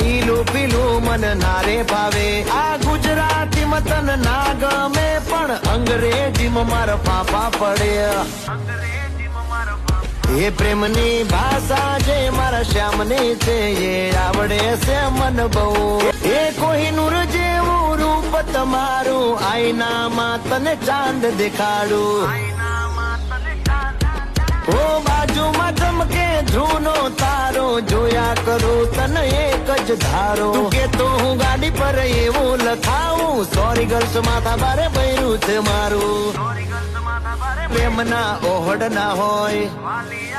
ઈલું પીલું મન નારે ભાવે આ ગુજરાતી મતન ના ગમે પણ અંગ્રેજીમાં મારા પાપા પડે એ પ્રેમની ભાષા જે મારા શ્યામને છે એ આવડે છે મન બહુ એ કોહિનૂર જેવું રૂપ તમારું આઈનામાં તને ચાંદ દેખાડું ઓ બાજુમાં ચમકે જૂનો તારો જોયા કરું તને એક જ ધારો તું કે તો હું ગાડી પર એવું લખાવું સોરી ગર્લ્સ માથા બારે બૈરું છે મારું પ્રેમના ઓહડ ના હોય